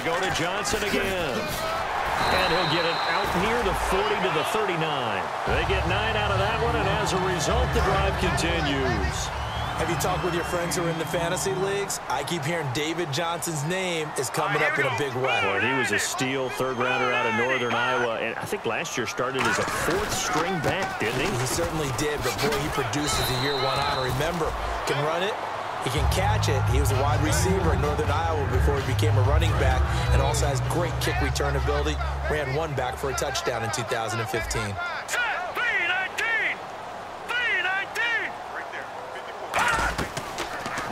They'll go to Johnson again. And he'll get it out near the 40 to the 39. They get 9 out of that one, and as a result, the drive continues. Have you talked with your friends who are in the fantasy leagues? I keep hearing David Johnson's name is coming up in a big way. Boy, he was a steal third-rounder out of Northern Iowa, and I think last year started as a fourth-string back, didn't he? He certainly did, but boy, he produces the year one honor. Remember, can run it, he can catch it. He was a wide receiver in Northern Iowa before he became a running back, and also has great kick return ability. Ran one back for a touchdown in 2015.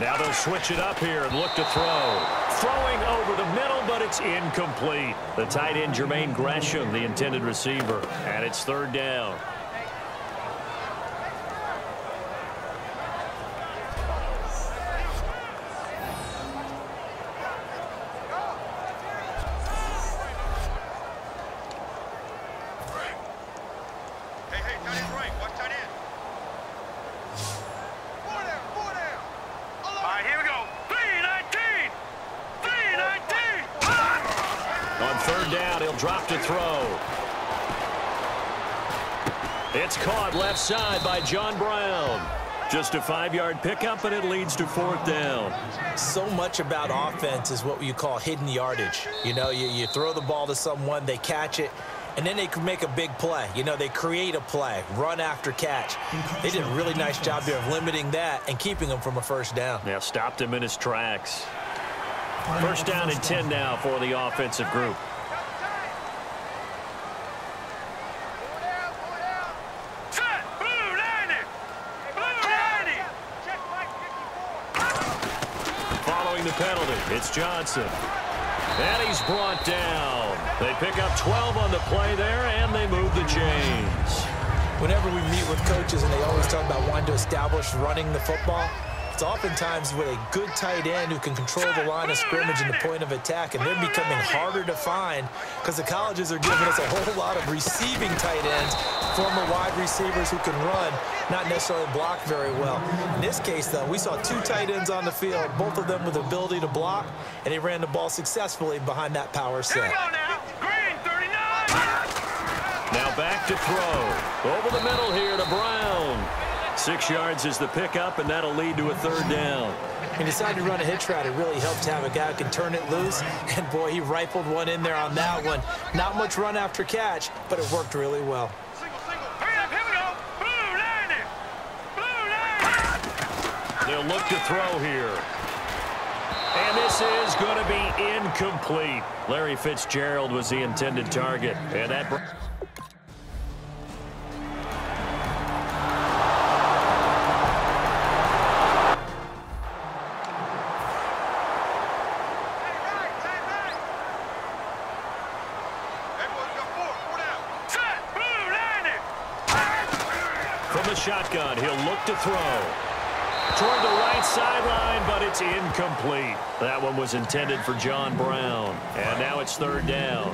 Now they'll switch it up here and look to throw. Throwing over the middle, but it's incomplete. The tight end, Jermaine Gresham, the intended receiver. And it's third down. Drop to throw. It's caught left side by John Brown. Just a 5-yard pickup, and it leads to fourth down. So much about offense is what you call hidden yardage. You know, you throw the ball to someone, they catch it, and then they can make a big play. You know, they create a play, run after catch. They did a really nice job there of limiting that and keeping him from a first down. Yeah, stopped him in his tracks. First down and 10 now for the offensive group. The penalty. It's Johnson. And he's brought down. They pick up 12 on the play there, and they move the chains. Whenever we meet with coaches, and they always talk about wanting to establish running the football, it's oftentimes with a good tight end who can control the line of scrimmage and the point of attack, and they're becoming harder to find because the colleges are giving us a whole lot of receiving tight ends, former wide receivers who can run, not necessarily block very well. In this case, though, we saw 2 tight ends on the field, both of them with the ability to block, and they ran the ball successfully behind that power set. Here we go now. Green, 39. Now back to throw. Over the middle here to Brown. 6 yards is the pickup, and that'll lead to a third down. He decided to run a hitch route. It really helped to have a guy who can turn it loose, and boy, he rifled one in there on that one. Not much run after catch, but it worked really well. They'll look to throw here. And this is going to be incomplete. Larry Fitzgerald was the intended target. And that... From the shotgun, he'll look to throw. Toward the right sideline, but it's incomplete. That one was intended for John Brown. And now it's third down.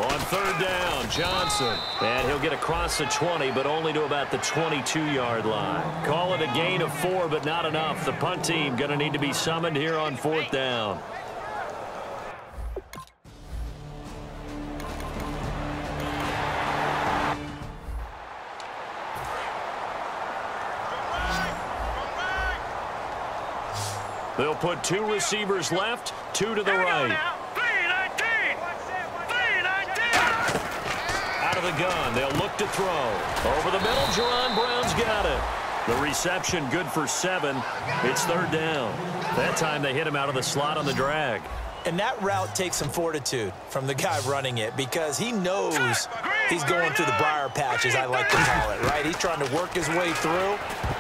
On third down, Johnson. And he'll get across the 20, but only to about the 22-yard line. Call it a gain of 4, but not enough. The punt team going to need to be summoned here on fourth down. They'll put 2 receivers left, 2 to the right. Out of the gun, they'll look to throw. Over the middle, Jerron Brown's got it. The reception good for 7. It's third down. That time they hit him out of the slot on the drag. And that route takes some fortitude from the guy running it because he knows he's going through the briar patch, as I like to call it, right? He's trying to work his way through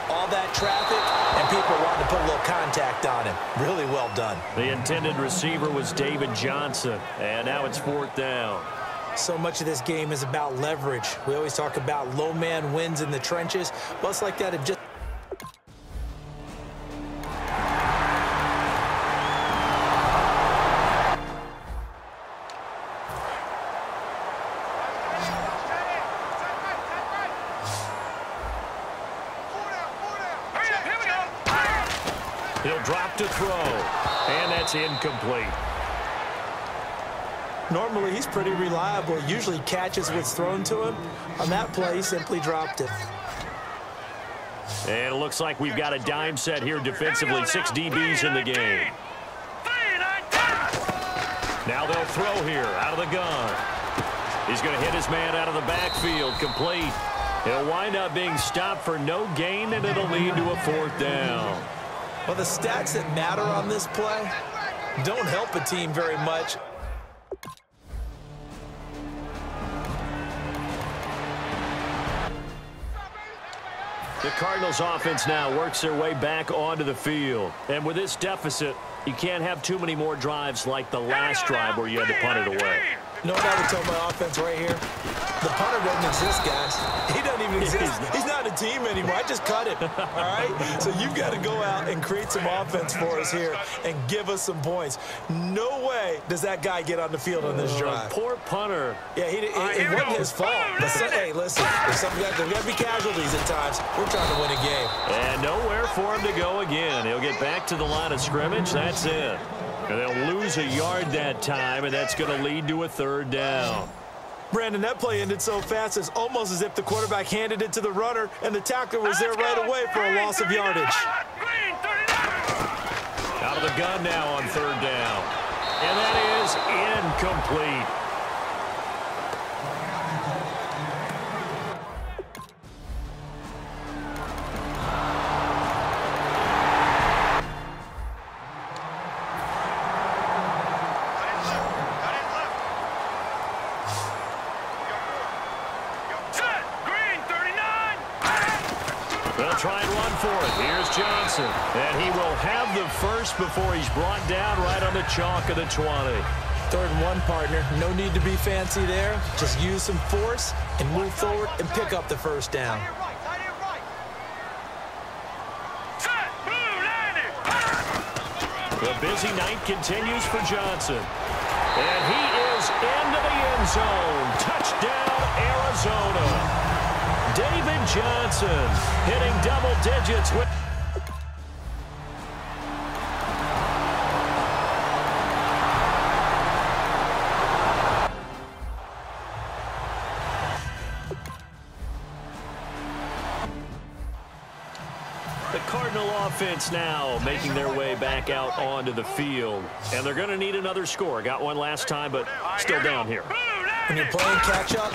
all that traffic, and people wanting to put a little contact on him. Really well done. The intended receiver was David Johnson, and now it's fourth down. So much of this game is about leverage. We always talk about low man wins in the trenches. Well, it's like that. It just back to throw. And that's incomplete. Normally, he's pretty reliable. He usually catches what's thrown to him. On that play, he simply dropped it. And it looks like we've got a dime set here defensively. 6 DBs in the game. Now they'll throw here out of the gun. He's going to hit his man out of the backfield. Complete. He'll wind up being stopped for no gain, and it'll lead to a 4th down. Well, the stats that matter on this play don't help a team very much. The Cardinals offense now works their way back onto the field. And with this deficit, you can't have too many more drives like the last drive where you had to punt it away. You know what I would tell my offense right here? The punter doesn't exist, guys. He doesn't even exist. He's not a team anymore. I just cut him, all right? So you've got to go out and create some offense for us here and give us some points. No way does that guy get on the field on this drive. Poor punter. Yeah, it wasn't his fault. But hey, listen, there's got to be casualties at times. We're trying to win a game. And nowhere for him to go again. He'll get back to the line of scrimmage. That's it. And they'll lose a yard that time, and that's going to lead to a 3rd down. Brandon, that play ended so fast, it's almost as if the quarterback handed it to the runner, and the tackler was there right away for a loss of yardage. Out of the gun now on 3rd down. And that is incomplete. They'll try and run for it. Here's Johnson. And he will have the first before he's brought down right on the chalk of the 20. 3rd and 1, partner. No need to be fancy there. Just use some force and move forward and pick up the 1st down. The busy night continues for Johnson. And he is into the end zone. Touchdown, Arizona. David Johnson hitting double digits with... The Cardinal offense now making their way back out onto the field. And they're going to need another score. Got one last time, but still down here. When you're playing catch-up,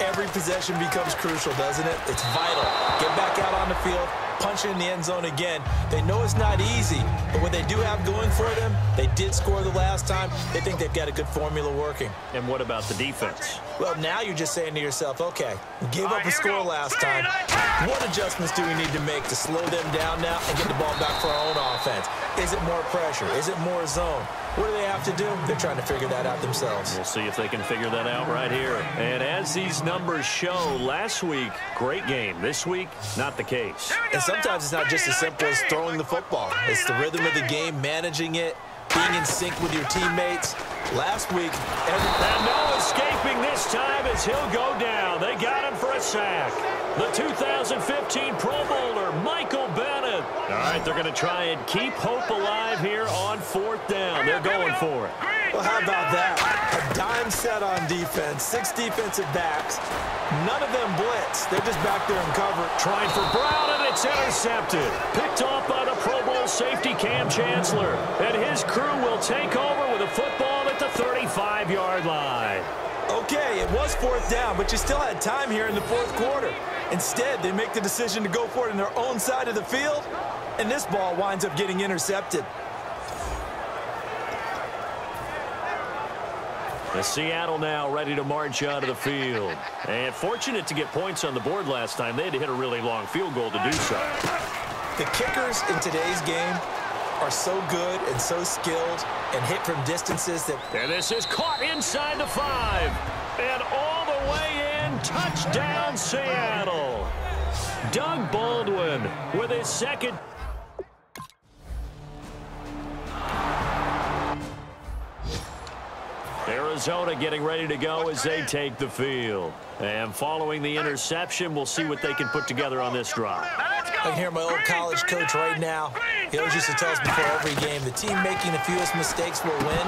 every possession becomes crucial, doesn't it? It's vital. Get back out on the field, punch it in the end zone again. They know it's not easy, but what they do have going for them, they did score the last time. They think they've got a good formula working. And what about the defense? Well, now you're just saying to yourself, okay, we gave up a score last time. What adjustments do we need to make to slow them down now and get the ball back for our own offense? Is it more pressure? Is it more zone? What do they have to do? They're trying to figure that out themselves. We'll see if they can figure that out right here. And as these numbers show, last week, great game. This week, not the case. And sometimes it's not just as simple as throwing the football. It's the rhythm of the game, managing it, being in sync with your teammates. Last week, and no escaping this time as he'll go down. They got him for a sack. The 2015 Pro Bowler, Michael Bennett. All right, they're going to try and keep hope alive here on 4th down. They're going for it. Well, how about that? A dime set on defense, 6 defensive backs. None of them blitz. They're just back there in cover. Trying for Brown, and it's intercepted. Picked off by the Pro Bowl safety Cam Chancellor. And his crew will take over with a football at the 35-yard line. Okay, it was 4th down, but you still had time here in the 4th quarter. Instead, they make the decision to go for it on their own side of the field, and this ball winds up getting intercepted. The Seattle now ready to march out of the field. And fortunate to get points on the board last time. They had to hit a really long field goal to do so. The kickers in today's game are so good and so skilled and hit from distances that... And this is caught inside the 5. And all the way in, touchdown Seattle. Doug Baldwin with his second... Arizona getting ready to go as they take the field. And following the interception, we'll see what they can put together on this drive. I can hear my old college coach right now. He always used to tell us before every game, the team making the fewest mistakes will win.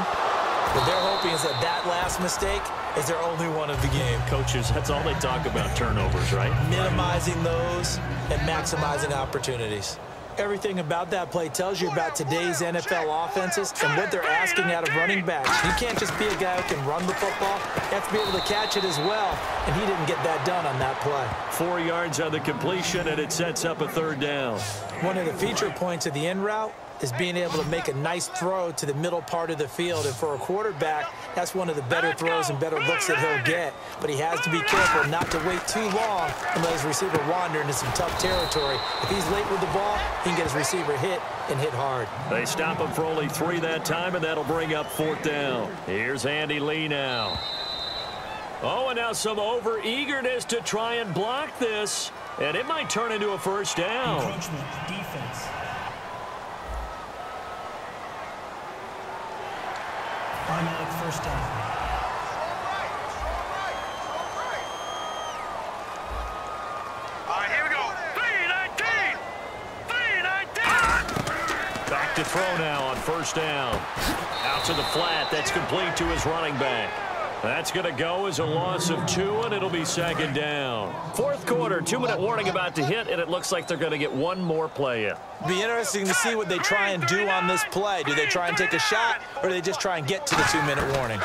What they're hoping is that last mistake is their only one of the game. Coaches, that's all they talk about, turnovers, right? Minimizing those and maximizing opportunities. Everything about that play tells you about today's NFL offenses and what they're asking out of running backs. You can't just be a guy who can run the football. You have to be able to catch it as well, and he didn't get that done on that play. 4 yards on the completion, and it sets up a third down. One of the feature points of the in route is being able to make a nice throw to the middle part of the field. And for a quarterback, that's one of the better throws and better looks that he'll get. But he has to be careful not to wait too long and let his receiver wander into some tough territory. If he's late with the ball, he can get his receiver hit and hit hard. They stop him for only 3 that time, and that'll bring up 4th down. Here's Andy Lee now. Oh, and now some over-eagerness to try and block this. And it might turn into a first down. Encroachment, defense. Automatic first down. All right, here we go. 3-19. 3-19. Back to throw now on first down. Out to the flat. That's complete to his running back. That's going to go as a loss of 2, and it'll be 2nd down. 4th quarter, 2-minute warning about to hit, and it looks like they're going to get one more play in. Be interesting to see what they try and do on this play. Do they try and take a shot, or do they just try and get to the 2-minute warning?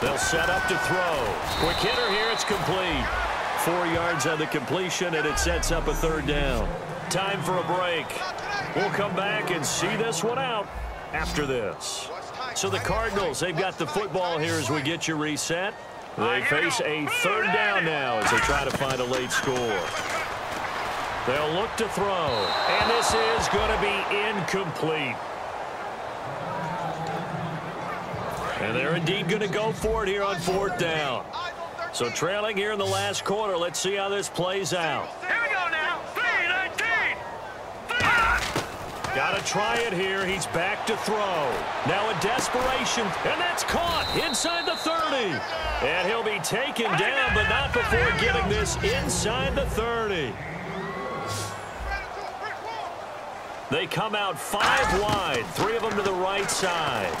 They'll set up to throw. Quick hitter here, it's complete. 4 yards on the completion, and it sets up a 3rd down. Time for a break. We'll come back and see this one out after this. So the Cardinals, they've got the football here as we get you reset. They face a 3rd down now as they try to find a late score. They'll look to throw, and this is going to be incomplete. And they're indeed going to go for it here on 4th down. So trailing here in the last quarter, let's see how this plays out. Here we go now. 3-19. Got to try it here. He's back to throw. Now a desperation, and that's caught inside the 30. And he'll be taken down, but not before getting this inside the 30. They come out 5 wide, 3 of them to the right side.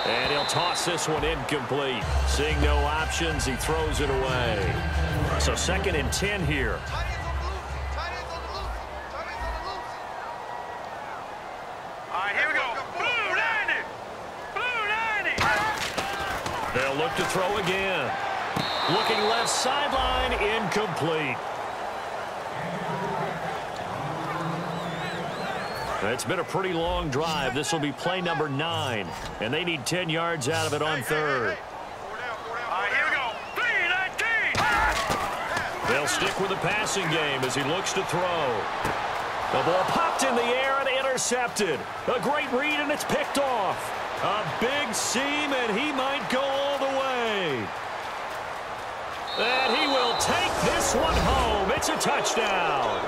And he'll toss this one incomplete. Seeing no options, he throws it away. So 2nd and 10 here. They'll look to throw again. Looking left sideline, incomplete. It's been a pretty long drive. This will be play number 9, and they need 10 yards out of it on 3rd. All right, here we go. 3-19. They'll stick with the passing game as he looks to throw. The ball popped in the air and intercepted. A great read, and it's picked off. A big seam, and he might go all the way. And he will take this one home. It's a touchdown.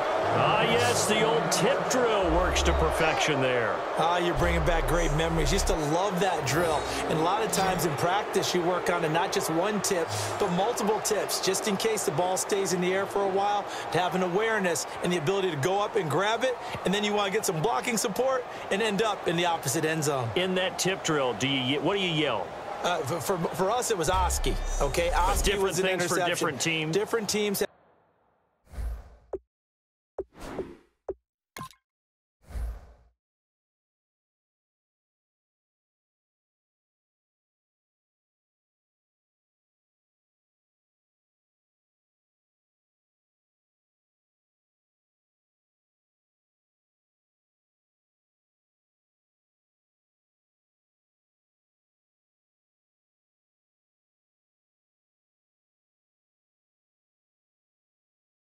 Ah, yes, the old tip drill works to perfection there. Ah, you're bringing back great memories. Used to love that drill. And a lot of times in practice, you work on it, not just one tip, but multiple tips, just in case the ball stays in the air for a while, to have an awareness and the ability to go up and grab it, and then you want to get some blocking support and end up in the opposite end zone. In that tip drill, what do you yell? For us, it was Oski. Okay, Oski was an interception. For different teams. Different teams